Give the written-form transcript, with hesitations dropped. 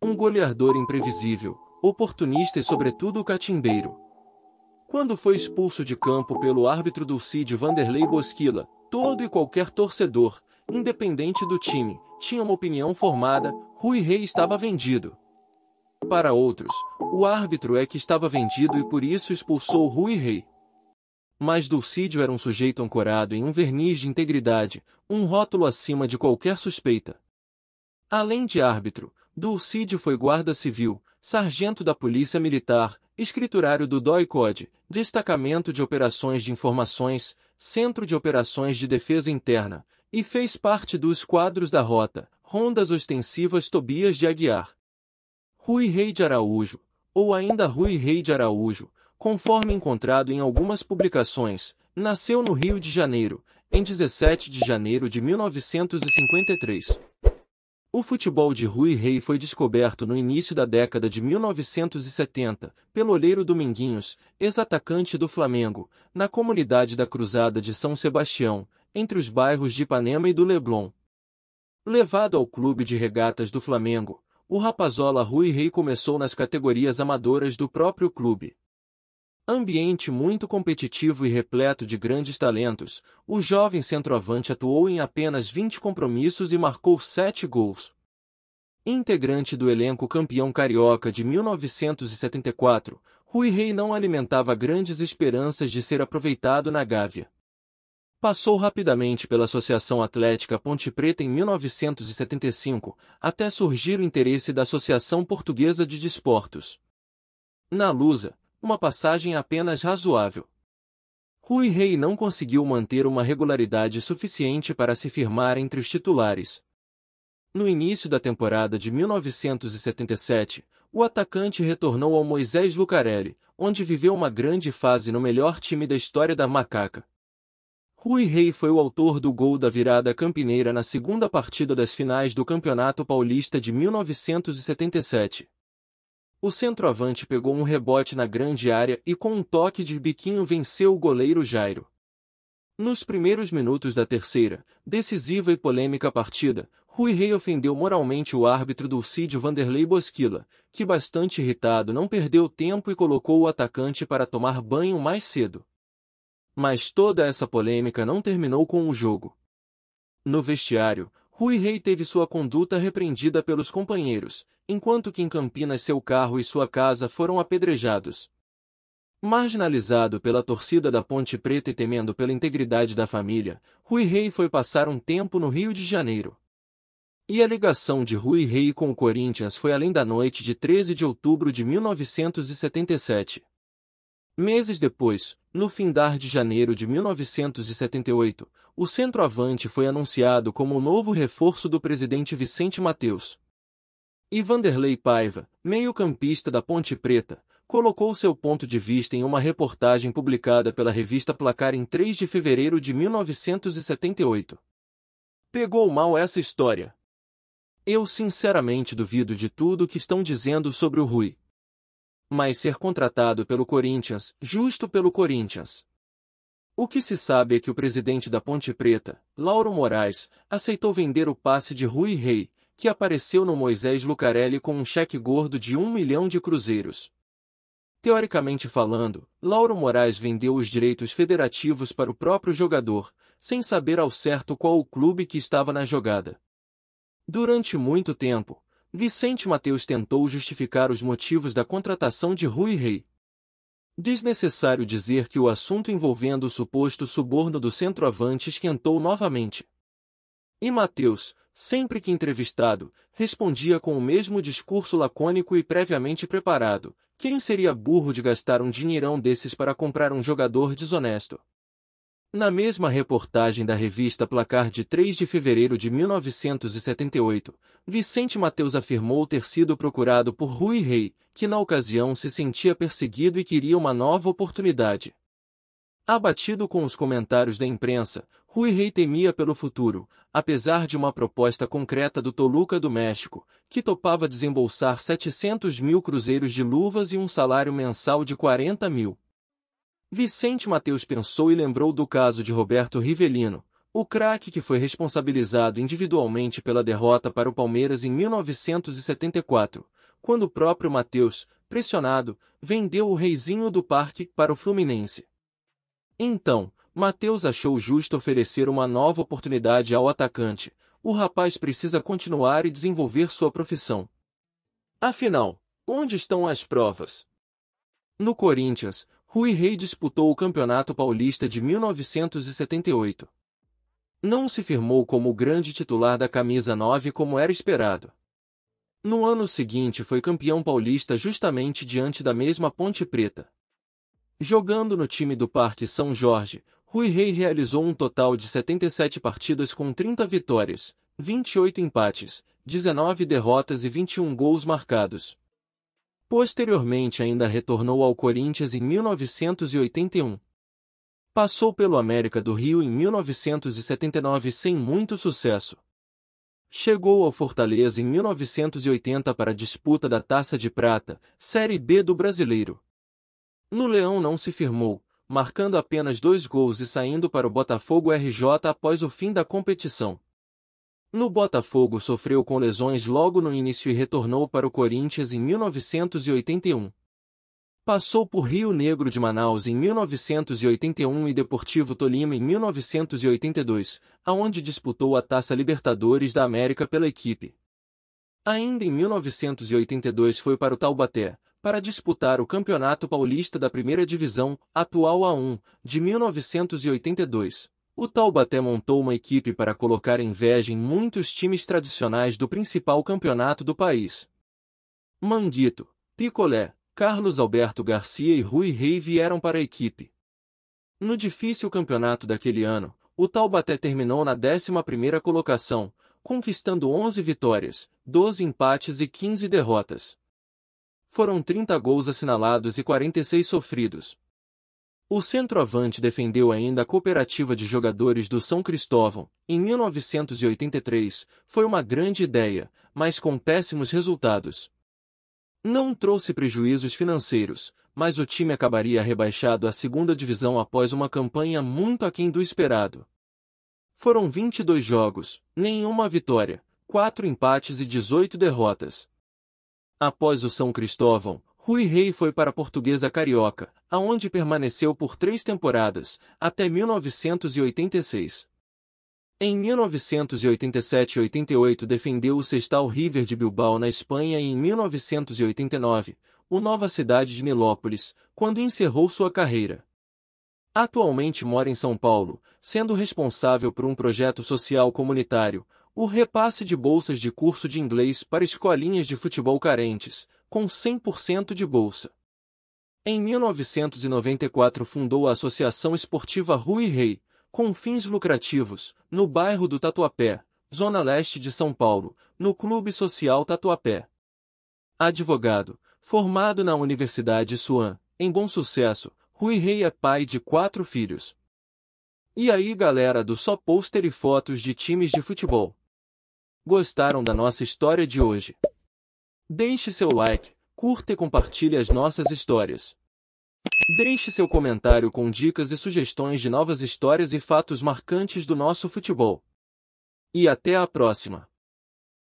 Um goleador imprevisível, oportunista e sobretudo catimbeiro. Quando foi expulso de campo pelo árbitro Dulcídio Vanderlei Bosquila, todo e qualquer torcedor, independente do time, tinha uma opinião formada: Rui Rei estava vendido. Para outros, o árbitro é que estava vendido e por isso expulsou Rui Rei. Mas Dulcídio era um sujeito ancorado em um verniz de integridade, um rótulo acima de qualquer suspeita. Além de árbitro, Dulcídio foi guarda civil, sargento da Polícia Militar, escriturário do DOI-CODE, Destacamento de Operações de Informações, Centro de Operações de Defesa Interna, e fez parte dos quadros da Rota, Rondas Ostensivas Tobias de Aguiar. Rui Rei de Araújo, ou ainda Rui Rei de Araújo, conforme encontrado em algumas publicações, nasceu no Rio de Janeiro, em 17 de janeiro de 1953. O futebol de Rui Rei foi descoberto no início da década de 1970, pelo olheiro Dominguinhos, ex-atacante do Flamengo, na comunidade da Cruzada de São Sebastião, entre os bairros de Ipanema e do Leblon. Levado ao clube de regatas do Flamengo, o rapazola Rui Rei começou nas categorias amadoras do próprio clube. Ambiente muito competitivo e repleto de grandes talentos, o jovem centroavante atuou em apenas 20 compromissos e marcou 7 gols. Integrante do elenco campeão carioca de 1974, Rui Rei não alimentava grandes esperanças de ser aproveitado na Gávea. Passou rapidamente pela Associação Atlética Ponte Preta em 1975, até surgir o interesse da Associação Portuguesa de Desportos. Na Lusa, uma passagem apenas razoável. Rui Rei não conseguiu manter uma regularidade suficiente para se firmar entre os titulares. No início da temporada de 1977, o atacante retornou ao Moisés Lucarelli, onde viveu uma grande fase no melhor time da história da Macaca. Rui Rei foi o autor do gol da virada campineira na segunda partida das finais do Campeonato Paulista de 1977. O centroavante pegou um rebote na grande área e com um toque de biquinho venceu o goleiro Jairo. Nos primeiros minutos da terceira, decisiva e polêmica partida, Rui Rei ofendeu moralmente o árbitro Dulcídio Vanderlei Bosquila, que bastante irritado não perdeu tempo e colocou o atacante para tomar banho mais cedo. Mas toda essa polêmica não terminou com o jogo. No vestiário, Rui Rei teve sua conduta repreendida pelos companheiros, enquanto que em Campinas seu carro e sua casa foram apedrejados. Marginalizado pela torcida da Ponte Preta e temendo pela integridade da família, Rui Rei foi passar um tempo no Rio de Janeiro. E a ligação de Rui Rei com o Corinthians foi além da noite de 13 de outubro de 1977. Meses depois, no findar de janeiro de 1978, o centroavante foi anunciado como o novo reforço do presidente Vicente Mateus. E Vanderlei Paiva, meio-campista da Ponte Preta, colocou seu ponto de vista em uma reportagem publicada pela revista Placar em 3 de fevereiro de 1978. Pegou mal essa história. Eu sinceramente duvido de tudo o que estão dizendo sobre o Rui. Mas ser contratado pelo Corinthians, justo pelo Corinthians. O que se sabe é que o presidente da Ponte Preta, Lauro Moraes, aceitou vender o passe de Rui Rei, que apareceu no Moisés Lucarelli com um cheque gordo de 1 milhão de cruzeiros. Teoricamente falando, Lauro Moraes vendeu os direitos federativos para o próprio jogador, sem saber ao certo qual o clube que estava na jogada. Durante muito tempo, Vicente Mateus tentou justificar os motivos da contratação de Rui Rei. Desnecessário dizer que o assunto envolvendo o suposto suborno do centroavante esquentou novamente. E Mateus, sempre que entrevistado, respondia com o mesmo discurso lacônico e previamente preparado: quem seria burro de gastar um dinheirão desses para comprar um jogador desonesto? Na mesma reportagem da revista Placar de 3 de fevereiro de 1978, Vicente Mateus afirmou ter sido procurado por Rui Rei, que na ocasião se sentia perseguido e queria uma nova oportunidade. Abatido com os comentários da imprensa, Rui Rei temia pelo futuro, apesar de uma proposta concreta do Toluca do México, que topava desembolsar 700 mil cruzeiros de luvas e um salário mensal de 40 mil. Vicente Mateus pensou e lembrou do caso de Roberto Rivelino, O craque que foi responsabilizado individualmente pela derrota para o Palmeiras em 1974, quando o próprio Matheus, pressionado, vendeu o Reizinho do Parque para o Fluminense. Então, Matheus achou justo oferecer uma nova oportunidade ao atacante. O rapaz precisa continuar e desenvolver sua profissão. Afinal, onde estão as provas? No Corinthians, Rui Rei disputou o Campeonato Paulista de 1978. Não se firmou como o grande titular da camisa 9 como era esperado. No ano seguinte foi campeão paulista justamente diante da mesma Ponte Preta. Jogando no time do Parque São Jorge, Rui Rei realizou um total de 77 partidas com 30 vitórias, 28 empates, 19 derrotas e 21 gols marcados. Posteriormente ainda retornou ao Corinthians em 1981. Passou pelo América do Rio em 1979 sem muito sucesso. Chegou ao Fortaleza em 1980 para a disputa da Taça de Prata, Série B do Brasileiro. No Leão não se firmou, marcando apenas 2 gols e saindo para o Botafogo RJ após o fim da competição. No Botafogo sofreu com lesões logo no início e retornou para o Corinthians em 1981. Passou por Rio Negro de Manaus em 1981 e Deportivo Tolima em 1982, aonde disputou a Taça Libertadores da América pela equipe. Ainda em 1982 foi para o Taubaté, para disputar o Campeonato Paulista da Primeira Divisão, atual A1, de 1982. O Taubaté montou uma equipe para colocar inveja em muitos times tradicionais do principal campeonato do país. Manguito, Picolé, Carlos Alberto Garcia e Rui Rei vieram para a equipe. No difícil campeonato daquele ano, o Taubaté terminou na 11ª colocação, conquistando 11 vitórias, 12 empates e 15 derrotas. Foram 30 gols assinalados e 46 sofridos. O centroavante defendeu ainda a cooperativa de jogadores do São Cristóvão. Em 1983, foi uma grande ideia, mas com péssimos resultados. Não trouxe prejuízos financeiros, mas o time acabaria rebaixado à 2ª divisão após uma campanha muito aquém do esperado. Foram 22 jogos, nenhuma vitória, 4 empates e 18 derrotas. Após o São Cristóvão, Rui Rei foi para a Portuguesa Carioca, aonde permaneceu por 3 temporadas, até 1986. Em 1987 e 88 defendeu o Sestao River de Bilbao na Espanha e em 1989, o Nova Cidade de Nilópolis, quando encerrou sua carreira. Atualmente mora em São Paulo, sendo responsável por um projeto social comunitário, o repasse de bolsas de curso de inglês para escolinhas de futebol carentes, com 100% de bolsa. Em 1994 fundou a Associação Esportiva Rui Rei, com fins lucrativos, no bairro do Tatuapé, zona leste de São Paulo, no Clube Social Tatuapé. Advogado, formado na Universidade Suan, em Bom Sucesso, Rui Rei é pai de 4 filhos. E aí galera do Só Pôster e Fotos de Times de Futebol? Gostaram da nossa história de hoje? Deixe seu like, curta e compartilhe as nossas histórias. Deixe seu comentário com dicas e sugestões de novas histórias e fatos marcantes do nosso futebol. E até a próxima!